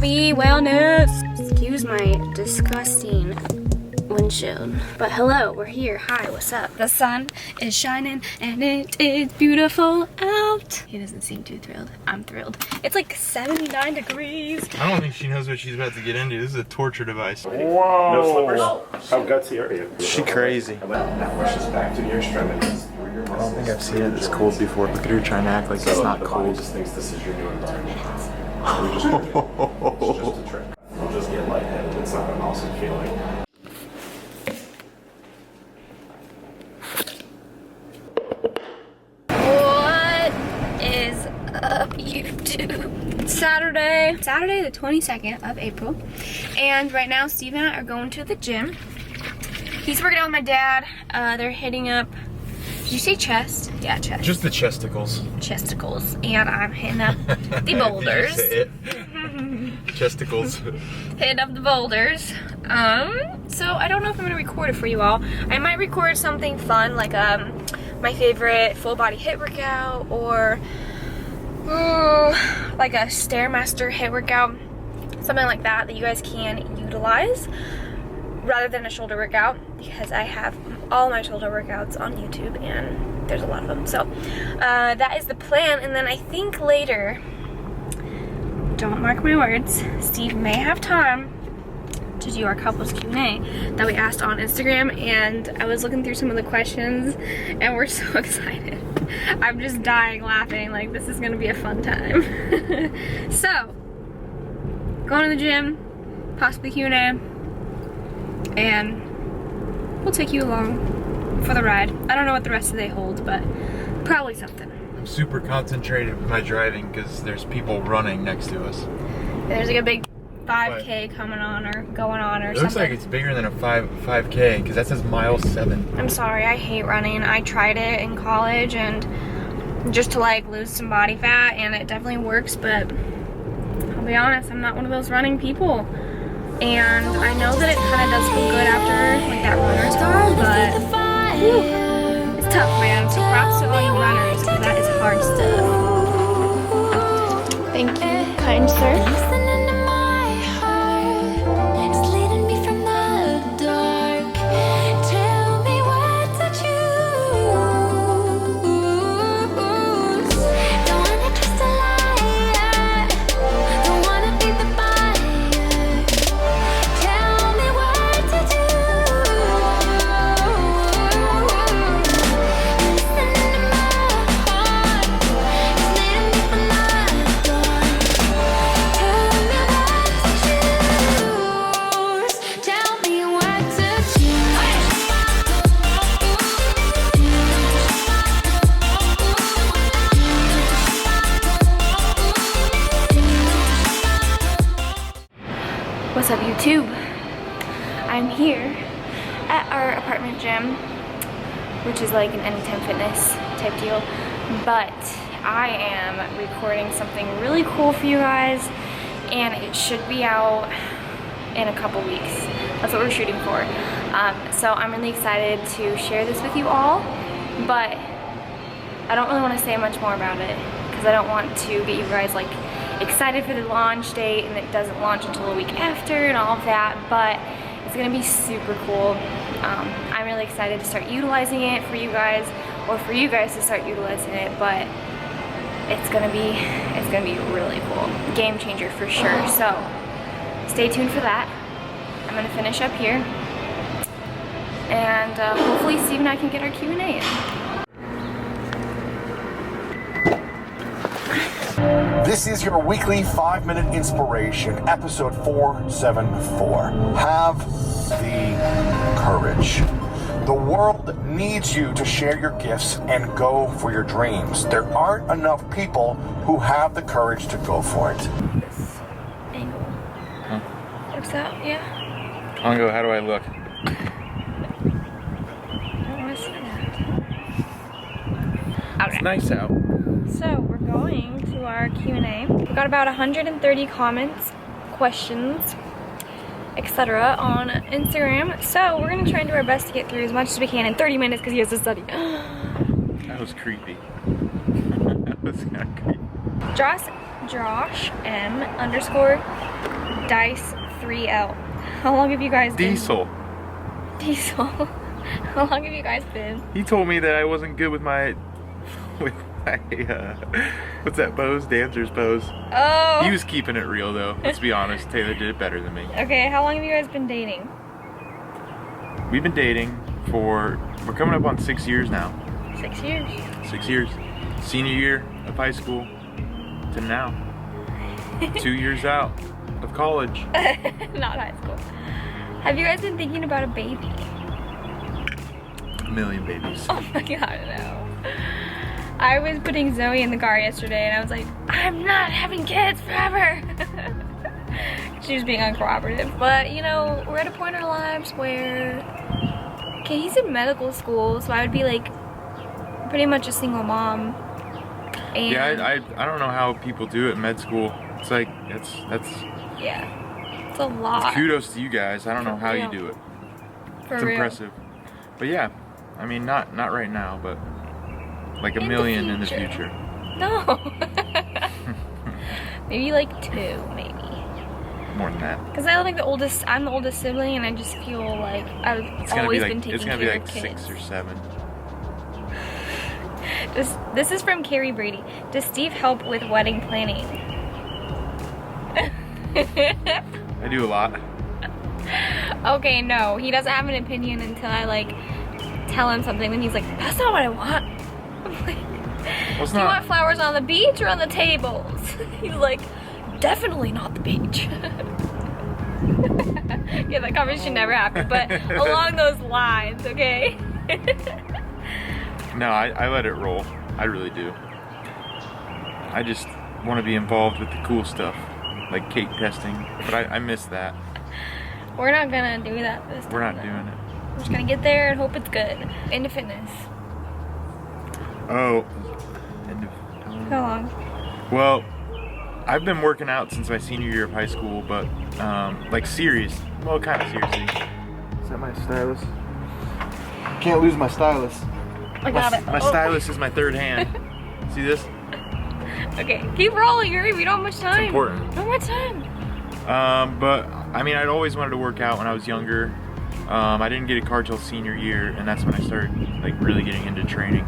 Happy wellness. Excuse my disgusting windshield. But hello, we're here. Hi, what's up? The sun is shining and it is beautiful out. He doesn't seem too thrilled. I'm thrilled. It's like 79 degrees. I don't think she knows what she's about to get into. This is a torture device. Whoa! No slippers? How gutsy are you? She crazy. Now pushes back to your extremities. I don't think I've seen it this cold before. Look at her trying to act like it's not cold. Body just thinks this is your new environment. It's just a trick. You'll just get lightheaded. It's not an awesome feeling. What is up, YouTube? Saturday the 22nd of April, and right now Steve and I are going to the gym. He's working out with my dad. They're hitting up, did you say chest? Yeah, chest. Just the chesticles. Chesticles. And I'm hitting up the boulders. Chesticles. Hitting up the boulders. So I don't know if I'm gonna record it for you all. I might record something fun, like my favorite full body HIIT workout, or like a Stairmaster HIIT workout. Something like that that you guys can utilize, rather than a shoulder workout, because I have all my shoulder workouts on YouTube and there's a lot of them. So that is the plan. And then I think later, don't mark my words, Steve may have time to do our couples Q&A that we asked on Instagram, and I was looking through some of the questions and we're so excited. I'm just dying laughing, like this is gonna be a fun time. So, going to the gym, possibly Q&A, and we'll take you along for the ride. I don't know what the rest of the day holds, but probably something. I'm super concentrated with my driving because there's people running next to us. There's like a big 5K coming on or going on or something. It looks like it's bigger than a 5K because that says mile 7. I'm sorry, I hate running. I tried it in college and just to like lose some body fat, and it definitely works, but I'll be honest, I'm not one of those running people. And I know that it kind of does feel good after like that runner's high, but whew, it's tough, man. So props to all you runners, because that is hard stuff. Thank you, kind sir. What's up, YouTube? I'm here at our apartment gym, which is like an Anytime Fitness type deal, but I am recording something really cool for you guys, and it should be out in a couple weeks. That's what we're shooting for. So I'm really excited to share this with you all, but I don't really want to say much more about it because I don't want to get you guys like excited for the launch date and it doesn't launch until a week after and all of that, but it's gonna be super cool. I'm really excited to start utilizing it for you guys, or for you guys to start utilizing it, but it's gonna be really cool. Game changer for sure. So stay tuned for that. I'm gonna finish up here, and hopefully Steve and I can get our Q&A in. This is your weekly 5-minute inspiration, episode 474. Have the courage. The world needs you to share your gifts and go for your dreams. There aren't enough people who have the courage to go for it. This angle. Huh? Looks out, yeah. Congo, how do I look? I don't want to see that. Okay. It's nice out. So we're going to our Q&A. We got about 130 comments, questions, etc. on Instagram. So we're gonna try and do our best to get through as much as we can in 30 minutes because he has to study. That was creepy. That was kind of creepy. Josh M _ Dice 3L. How long have you guys been? Diesel. Diesel. How long have you guys been? He told me that I wasn't good with my what's that pose? Dancer's pose. Oh. He was keeping it real though. Let's be honest. Taylor did it better than me. Okay, how long have you guys been dating? We've been dating for, we're coming up on 6 years now. 6 years. 6 years. Senior year of high school to now. 2 years out of college. Not high school. Have you guys been thinking about a baby? A million babies. Oh my god, no. I was putting Zoe in the car yesterday and I was like, I'm not having kids forever. She was being uncooperative. But, you know, we're at a point in our lives where, okay, he's in medical school, so I would be like pretty much a single mom. And Yeah, I don't know how people do it in med school. It's like, that's yeah, it's a lot. kudos to you guys. I don't know how you real. do it. For It's real. impressive. But yeah, I mean, not right now, but like a In the million in the future. future. No. Maybe like 2, maybe. More than that. Because I'm the oldest sibling, and I just feel like I've It's gonna always be been like, taking it's gonna be care like of kids. 6 or 7. This is from Carrie Brady. Does Steve help with wedding planning? I do a lot. Okay, no, he doesn't have an opinion until I like tell him something. Then he's like, "That's not what I want." I'm like, Well, it's "Do you want not. flowers on the beach or on the tables?" He's like, "Definitely not the beach." Yeah, that conversation never happened, but along those lines, okay? No, I let it roll. I really do. I just want to be involved with the cool stuff, like cake testing. But I miss that. We're not gonna do that this time. We're not though. doing it. We're just gonna get there and hope it's good. Into fitness. Oh. How long? Well, I've been working out since my senior year of high school, but like serious. Well, kind of seriously. Is that my stylus? Can't lose my stylus. I got it. My Oh. stylus is my third hand. See this? Okay, keep rolling, Yuri. We don't have much time. It's important. No much time. But I mean, I'd always wanted to work out when I was younger. I didn't get a car till senior year, and that's when I started like really getting into training.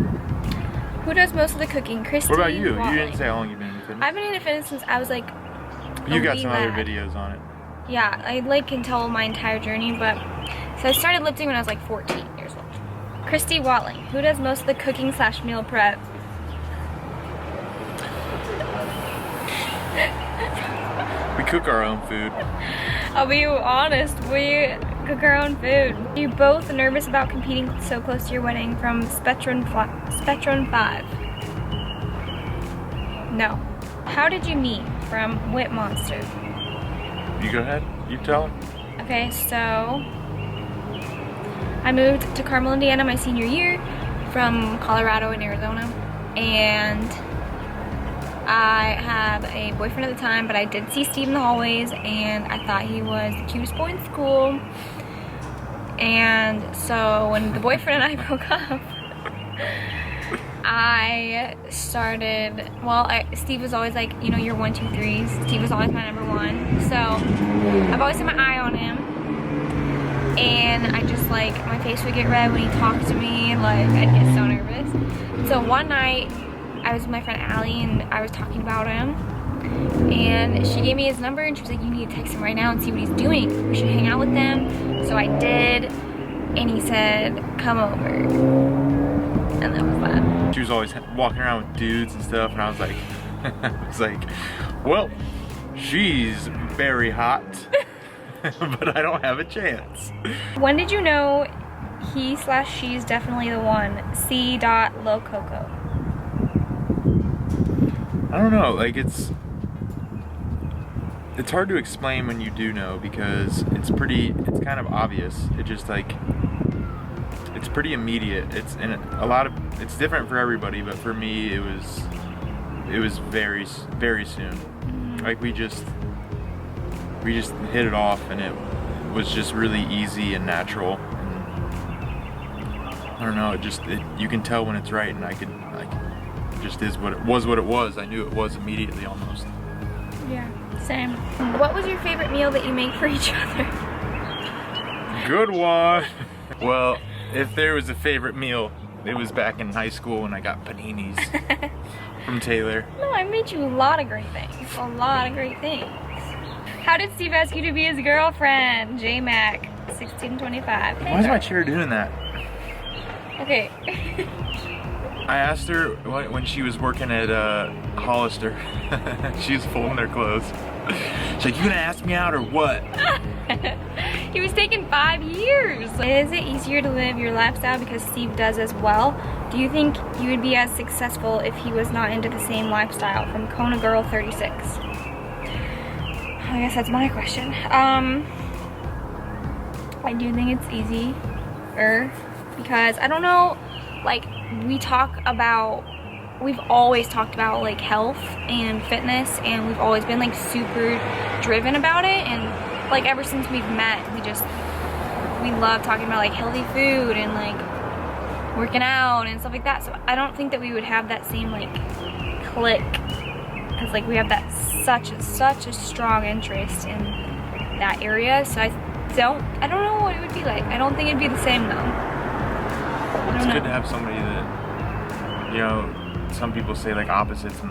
Who does most of the cooking? Christy. What about you? Wally. You didn't say how long you've been in fitness. I've been into fitness since I was like. You got wee some other lad. videos on it. Yeah, I like can tell my entire journey, but so I started lifting when I was like 14 years old. Christy Watling. Who does most of the cooking / meal prep? We cook our own food. I'll be honest, we cook our own food. Are you both nervous about competing so close to your wedding? From Spectrum 5. No. How did you meet? From Wit Monster. You go ahead. You tell them. Okay, so I moved to Carmel, Indiana my senior year from Colorado and Arizona, and I have a boyfriend at the time, but I did see Steve in the hallways and I thought he was the cutest boy in school. And so when the boyfriend and I broke up, I started, well, Steve was always like, you know, you're 1, 2, 3. Steve was always my number 1. So I've always had my eye on him. And I just like, my face would get red when he talked to me. Like, I'd get so nervous. So one night, I was with my friend Allie and I was talking about him. And she gave me his number and she was like, you need to text him right now and see what he's doing. We should hang out with them. So I did. And he said, come over. And that was that. She was always walking around with dudes and stuff, and I was like, well, she's very hot, but I don't have a chance. When did you know he / she's definitely the one? C.Lococo. I don't know, like it's hard to explain when you do know, because it's kind of obvious. It just like, it's pretty immediate. It's different for everybody, but for me it was very, very soon. Like we just hit it off, and it was just really easy and natural. And I don't know, you can tell when it's right, and it just is what it was. I knew it was immediately almost. Yeah. Same. What was your favorite meal that you make for each other? Good one. Well, if there was a favorite meal, it was back in high school when I got paninis from Taylor. No, I made you a lot of great things. A lot of great things. How did Steve ask you to be his girlfriend? J-Mac, 1625. Hey, Why is my chair doing that? Okay. I asked her when she was working at Hollister. She was folding her clothes. She's like, you gonna ask me out or what? He was taking 5 years. Is it easier to live your lifestyle because Steve does as well? Do you think you would be as successful if he was not into the same lifestyle? From Kona Girl 36. I guess that's my question. I do think it's easier because I don't know, like we've always talked about like health and fitness, and we've always been like super driven about it, and like ever since we've met, we love talking about like healthy food and like working out and stuff like that. So I don't think that we would have that same like click, because like we have that such a strong interest in that area. So I don't know what it would be like. I don't think it'd be the same though. It's good to have somebody that, you know, some people say like opposites.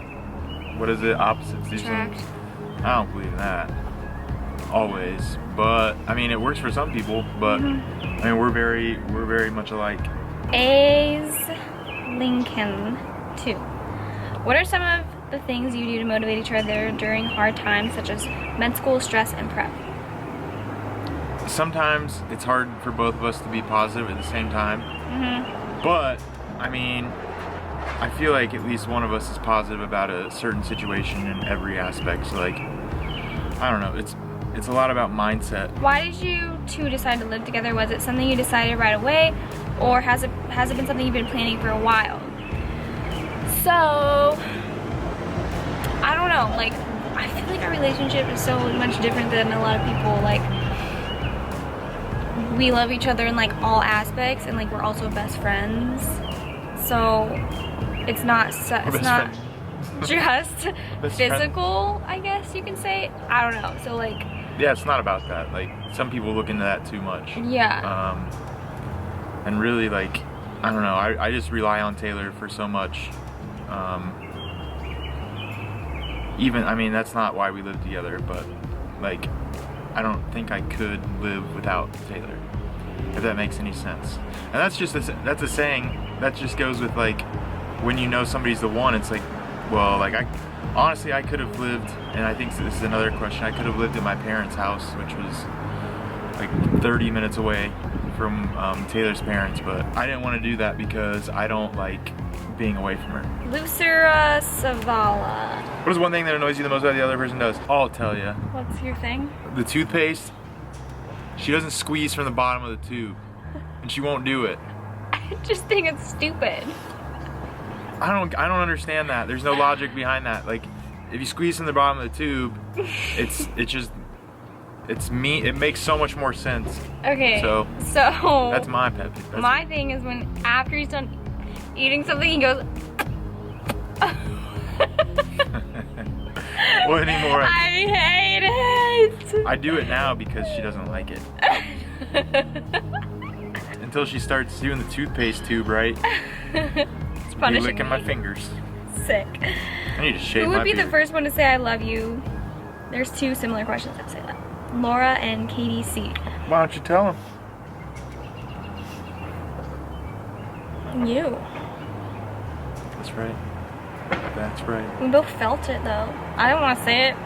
What is it? Opposites Attract. I don't believe that. Always, but I mean it works for some people. But I mean we're very much alike. A's Lincoln 2. What are some of the things you do to motivate each other during hard times, such as med school, stress, and prep? Sometimes it's hard for both of us to be positive at the same time. But I mean, I feel like at least one of us is positive about a certain situation in every aspect. So like, I don't know, it's a lot about mindset. Why did you two decide to live together? Was it something you decided right away, or has it been something you've been planning for a while? So I don't know, like I feel like our relationship is so much different than a lot of people. Like we love each other in like all aspects, and like we're also best friends. So it's not just physical, I guess you can say. I don't know. So like, yeah, it's not about that. Like some people look into that too much. Yeah. And really, like, I don't know. I just rely on Taylor for so much. Even, I mean, that's not why we live together, but like, I don't think I could live without Taylor, if that makes any sense. And that's a saying that just goes with like, when you know somebody's the one, it's like, well, like honestly, I could have lived, and I think this is another question, I could have lived at my parents' house, which was like 30 minutes away from Taylor's parents, but I didn't want to do that because I don't like being away from her. Lucera Savala. What is one thing that annoys you the most about the other person does? I'll tell you. What's your thing? The toothpaste, she doesn't squeeze from the bottom of the tube, and she won't do it. I just think it's stupid. I don't understand that. There's no logic behind that. Like, if you squeeze from the bottom of the tube, it makes so much more sense. Okay. So that's my pet peeve. My thing is when after he's done eating something, he goes. Well, anymore. I hate it. I do it now because she doesn't like it. Until she starts doing the toothpaste tube, right? It's punishing licking my fingers. Sick. I need to shave my Who would be beard. the first one to say I love you? There's two similar questions that say that. Laura and Katie C. Why don't you tell him? You. That's right. That's right. We both felt it though. I didn't want to say it.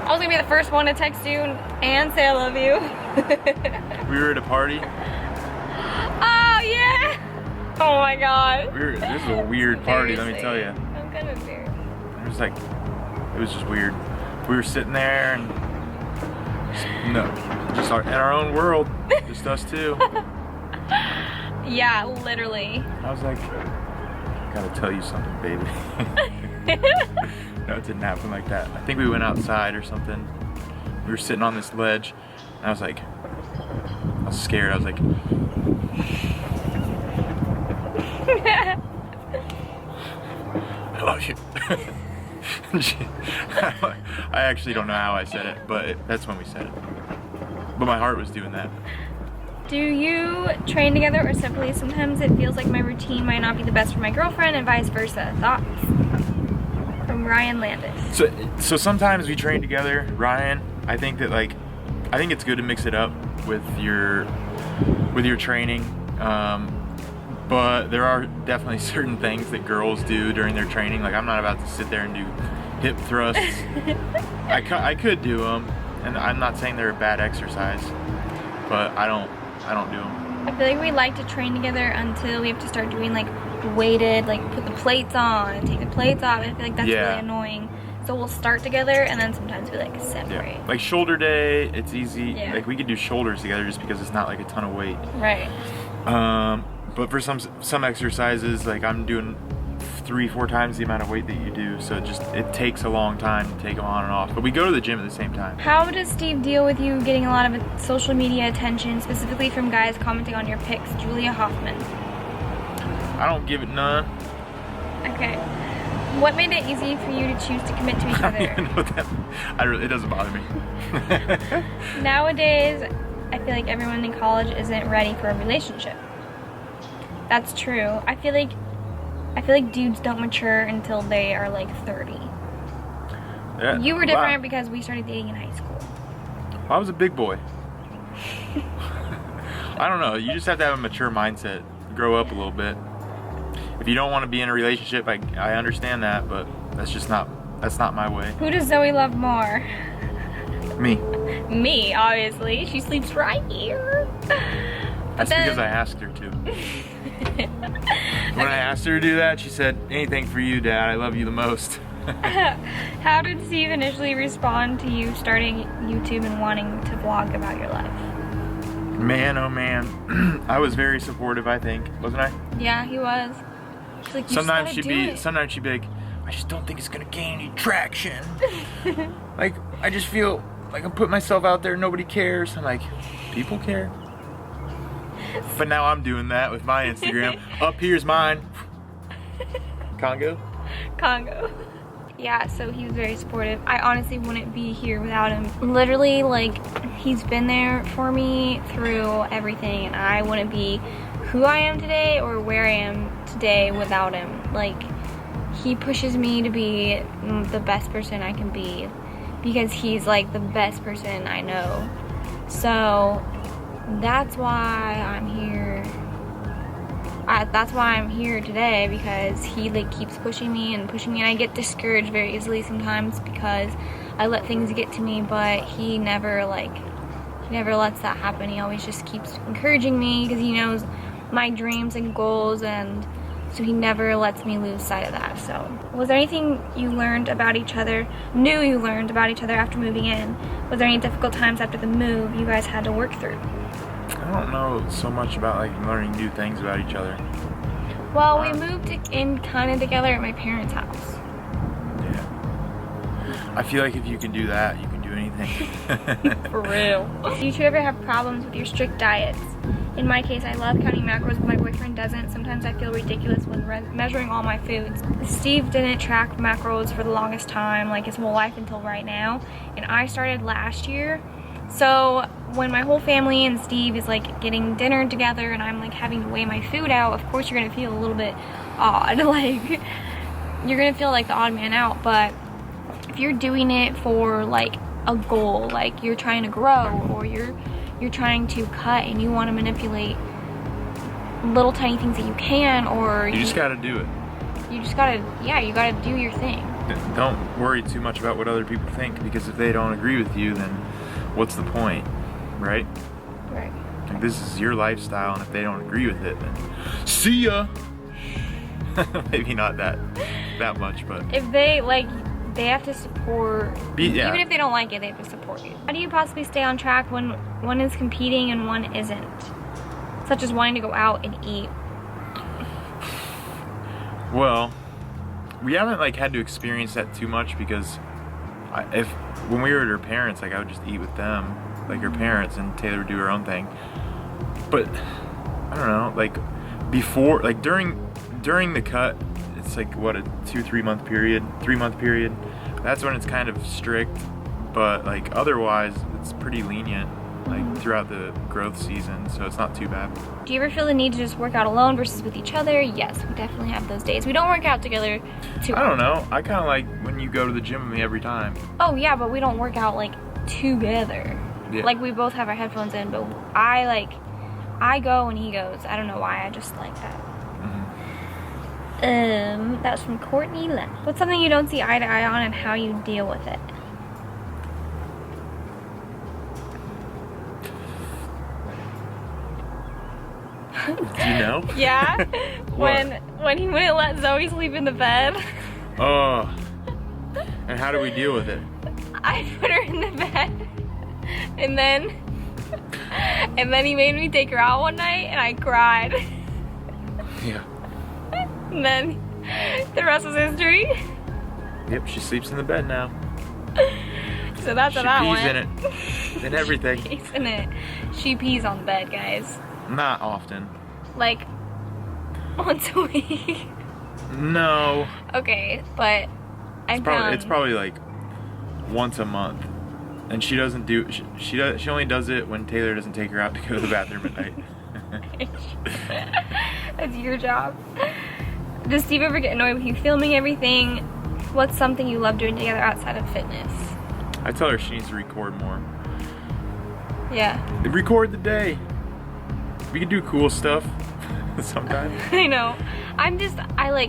I was gonna be the first one to text you and say I love you. We were at a party. Oh yeah! Oh my god. This is a weird party, let me tell you. I'm kind of embarrassed. It was just weird. We were sitting there and in our own world, just us two. Yeah, literally. I was like, I gotta tell you something, baby. No, it didn't happen like that. I think we went outside or something. We were sitting on this ledge, and I was scared. I was like, I love you. I actually don't know how I said it, but that's when we said it. But my heart was doing that. Do you train together or separately? Sometimes it feels like my routine might not be the best for my girlfriend and vice versa. Thoughts? From Ryan Landis. So sometimes we train together, Ryan. I think it's good to mix it up with your training. But there are definitely certain things that girls do during their training. Like, I'm not about to sit there and do hip thrusts. I could do them, and I'm not saying they're a bad exercise, but I don't do them. I feel like we like to train together until we have to start doing like weighted, like put the plates on and take the plates off. I feel like that's really annoying. So we'll start together and then sometimes we like separate. Yeah. Like shoulder day, it's easy. Yeah. Like we could do shoulders together just because it's not like a ton of weight. Right. But for some exercises, like I'm doing 3-4 times the amount of weight that you do, so it takes a long time to take them on and off. But we go to the gym at the same time. How does Steve deal with you getting a lot of social media attention, specifically from guys commenting on your pics? Julia Hoffman. I don't give it none. Okay. What made it easy for you to choose to commit to each other? I don't even know what that, it doesn't bother me. Nowadays, I feel like everyone in college isn't ready for a relationship. That's true. I feel like dudes don't mature until they are like 30. Yeah. You were different because we started dating in high school. I was a big boy. I don't know. You just have to have a mature mindset. Grow up a little bit. If you don't want to be in a relationship, I understand that, but that's not my way. Who does Zoe love more? Me. Me, obviously. She sleeps right here. That's because I asked her to. When I asked her to do that, she said, "Anything for you, Dad. I love you the most." How did Steve initially respond to you starting YouTube and wanting to vlog about your life? Man, oh man. I was very supportive, I think. Wasn't I? Yeah, he was. She's like, sometimes she'd be like, "I just don't think it's gonna gain any traction." Like, I just feel like I'm putting myself out there, nobody cares. I'm like, people care. But now I'm doing that with my Instagram. Up here's mine. Congo. Yeah, so he was very supportive. I honestly wouldn't be here without him. Literally, like, he's been there for me through everything, and I wouldn't be who I am today or where I am today without him. Like, he pushes me to be the best person I can be because he's like the best person I know. So that's why I'm here. That's why I'm here today, because he like keeps pushing me, and I get discouraged very easily sometimes because I let things get to me, but he never lets that happen. He always just keeps encouraging me because he knows my dreams and goals, and so he never lets me lose sight of that. So, was there anything you learned about each other after moving in? Was there any difficult times after the move you guys had to work through? I don't know so much about like learning new things about each other. Well, we moved in kind of together at my parents' house. Yeah. I feel like if you can do that, you can do anything. For real. Do you two ever have problems with your strict diets? In my case, I love counting macros, but my boyfriend doesn't. Sometimes I feel ridiculous when measuring all my foods. Steve didn't track macros for the longest time, like his whole life until right now, and I started last year. So when my whole family and Steve is like getting dinner together and I'm like having to weigh my food out, of course you're gonna feel a little bit odd. Like, you're gonna feel like the odd man out. But if you're doing it for like a goal, like you're trying to grow or you're trying to cut and you want to manipulate little tiny things that you can, or you just gotta do it. You gotta do your thing. Don't worry too much about what other people think, because if they don't agree with you, then what's the point, right? Right. Like, this is your lifestyle, and if they don't agree with it, then see ya. Maybe not that much, but if they like, they have to support. Yeah. Even if they don't like it, they have to support you. How do you possibly stay on track when one is competing and one isn't? Such as wanting to go out and eat. Well, we haven't like had to experience that too much, because when we were at her parents, like I would just eat with them, like her parents, and Taylor would do her own thing. But I don't know, like before, like during the cut, it's like what, a 3 month period. That's when it's kind of strict, but like otherwise it's pretty lenient, like throughout the growth season, so it's not too bad. Do you ever feel the need to just work out alone versus with each other? Yes, we definitely have those days. We don't work out together too I don't know. I kind of like when you go to the gym with me every time. Oh yeah, but we don't work out like together. Yeah. Like we both have our headphones in, but I go when he goes. I don't know why, I just like that. That's from Courtney Lynn. What's something you don't see eye to eye on and how you deal with it? Do you know? Yeah. What? when he wouldn't let Zoe sleep in the bed. Oh. And how do we deal with it? I put her in the bed, and then he made me take her out one night, and I cried. Yeah. And then the rest was history. Yep, she sleeps in the bed now. So that's She what I pees went. in it. And everything. Pees in it. She pees on the bed, guys. Not often. Like once a week. No. Okay, but It's probably like once a month. And she doesn't do she only does it when Taylor doesn't take her out to go to the bathroom at night. That's your job. Does Steve ever get annoyed with you filming everything? What's something you love doing together outside of fitness? I tell her she needs to record more. Yeah. Record the day. We can do cool stuff sometimes. I know.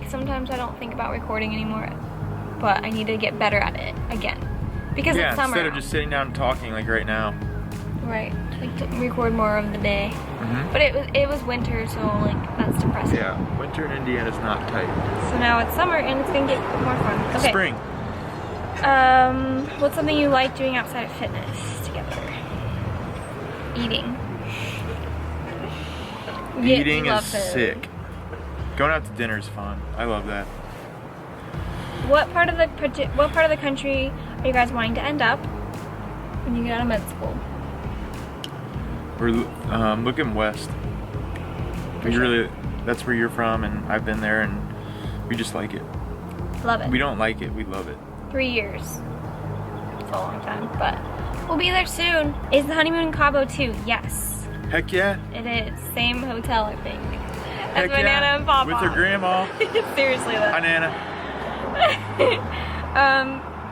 Sometimes I don't think about recording anymore, but I need to get better at it again. Because Yeah, it's summer. instead of just sitting down and talking like right now. Right. Like to record more of the day. Mm-hmm. But it was winter, so like that's depressing. Yeah, winter in Indiana's not tight. So now it's summer and it's gonna get more fun. Okay. Spring. What's something you like doing outside of fitness together? Eating. Eating we love is food. sick. Going out to dinner is fun. I love that. What part of the country are you guys wanting to end up when you get out of med school? We're looking west. That's where you're from, and I've been there, and we just like it. Love it. We don't like it, we love it. 3 years. It's a long time, but we'll be there soon. Is the honeymoon in Cabo too? Yes, Heck yeah. it is. Same hotel, I think. Heck That's my yeah. Nana and Papa. With her grandma. Seriously though. Hi, Nana.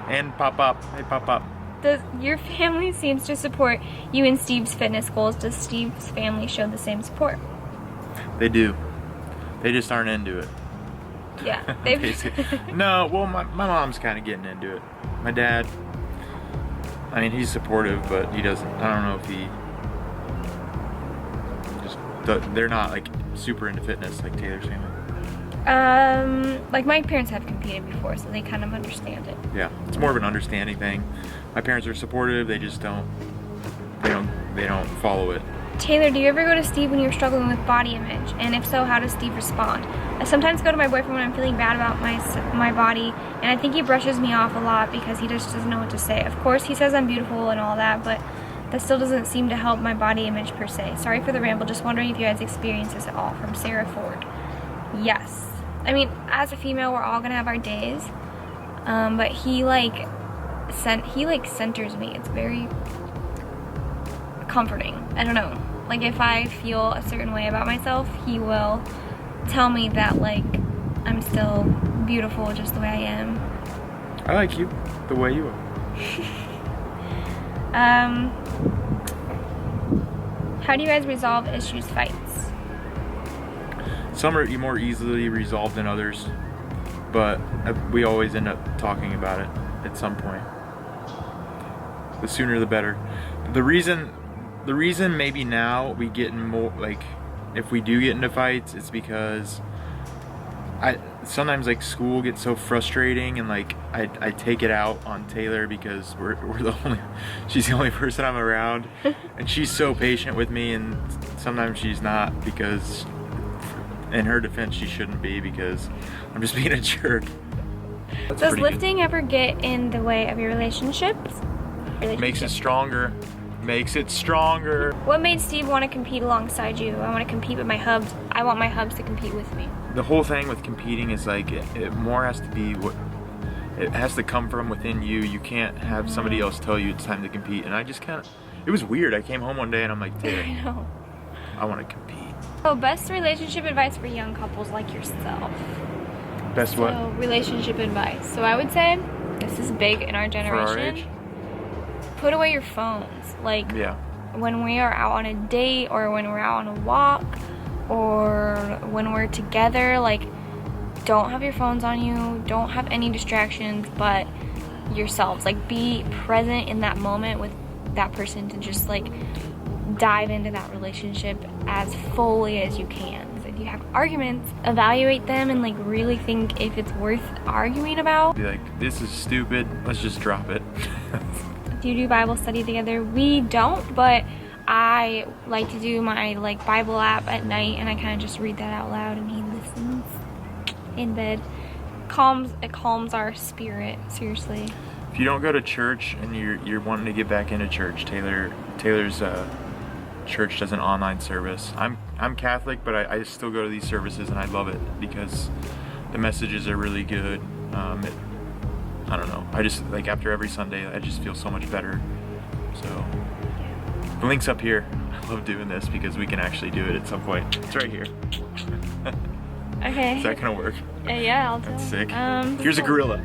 And Pop-Up. Hey, Pop-Up. Does your family seems to support you and Steve's fitness goals? Does Steve's family show the same support? They do. They just aren't into it. Yeah, they've. No, well, my mom's kind of getting into it. My dad, I mean, he's supportive, but he doesn't, I don't know if he just, they're not like super into fitness like Taylor's family. Like my parents have competed before, so they kind of understand it. Yeah, it's more of an understanding thing. My parents are supportive, they just don't follow it. Taylor, do you ever go to Steve when you're struggling with body image? And if so, how does Steve respond? I sometimes go to my boyfriend when I'm feeling bad about my body, and I think he brushes me off a lot because he just doesn't know what to say. Of course, he says I'm beautiful and all that, but that still doesn't seem to help my body image per se. Sorry for the ramble, just wondering if you guys experience this at all. From Sarah Ford. Yes. I mean, as a female, we're all gonna have our days, but he centers me. It's very comforting. I don't know. Like if I feel a certain way about myself, he will tell me that like I'm still beautiful just the way I am. I like you the way you are. How do you guys resolve issues, fights? Some are more easily resolved than others, but we always end up talking about it at some point. The sooner the better. The reason maybe now we get in more, like, if we do get into fights, it's because sometimes like school gets so frustrating, and like I take it out on Taylor because she's the only person I'm around, and she's so patient with me, and sometimes she's not, because in her defense she shouldn't be, because I'm just being a jerk. Does lifting ever get in the way of your relationships? Makes it stronger. Makes it stronger. What made Steve want to compete alongside you? I want to compete with my hubs. I want my hubs to compete with me. The whole thing with competing is like it more has to be it has to come from within you. You can't have somebody else tell you it's time to compete. And I just kind of, it was weird. I came home one day and I'm like, Taylor, I know. I want to compete. So best relationship advice for young couples like yourself. Best what? So relationship advice. So I would say, this is big in our generation. For our age? Put away your phones. Like, Yeah. when we are out on a date or when we're out on a walk or when we're together, like, don't have your phones on you, don't have any distractions but yourselves. Like, be present in that moment with that person to just like dive into that relationship as fully as you can. So if you have arguments, evaluate them and like really think if it's worth arguing about. Be like, this is stupid, let's just drop it. Do you do Bible study together? We don't, but I like to do my like Bible app at night and I kind of just read that out loud and he listens in bed. It calms our spirit, seriously. If you don't go to church and you're wanting to get back into church, Taylor's church does an online service. I'm Catholic, but I still go to these services and I love it because the messages are really good. I don't know. I just like after every Sunday, I just feel so much better. So the link's up here. I love doing this because we can actually do it at some point. It's right here. Okay. Is that gonna work? Yeah, I'll do. That's sick. Here's a gorilla.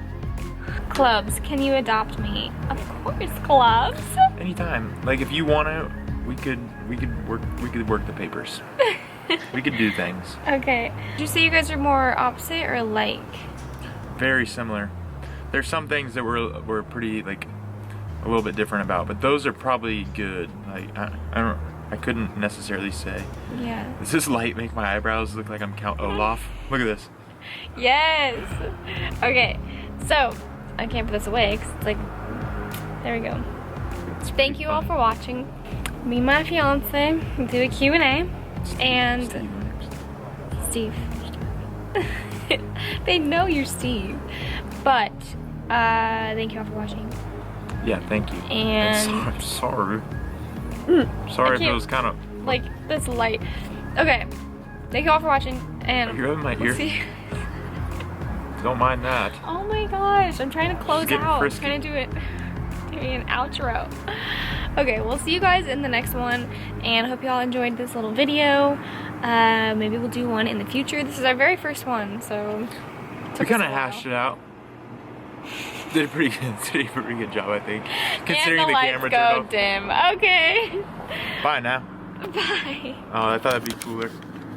Clubs, can you adopt me? Of course, clubs. Anytime. Like if you want to, we could work the papers. We could do things. Okay. Did you say you guys are more opposite or like? Very similar. There's some things that we're pretty like a little bit different about, but those are probably good. Like I couldn't necessarily say. Yeah. Does this light make my eyebrows look like I'm Count Olaf? Look at this. Yes. Okay. So I can't put this away because it's like, there we go. Thank you all for watching. Me and my fiance do a Q&A and Steve. They know you're Steve. But thank you all for watching. Yeah, thank you. And I'm sorry. Sorry if it was kind of like this light. Okay. Thank you all for watching and you're in my we'll ear. see. Don't mind that. Oh my gosh, I'm trying to close getting out. frisky. I'm trying to do an outro. Okay, we'll see you guys in the next one and hope you all enjoyed this little video. Maybe we'll do one in the future. This is our very first one, so We kind of hashed it out. Did a pretty good job, I think. Considering and the lights camera go turned off. dim. Okay. Bye now. Bye. Oh, I thought that'd be cooler.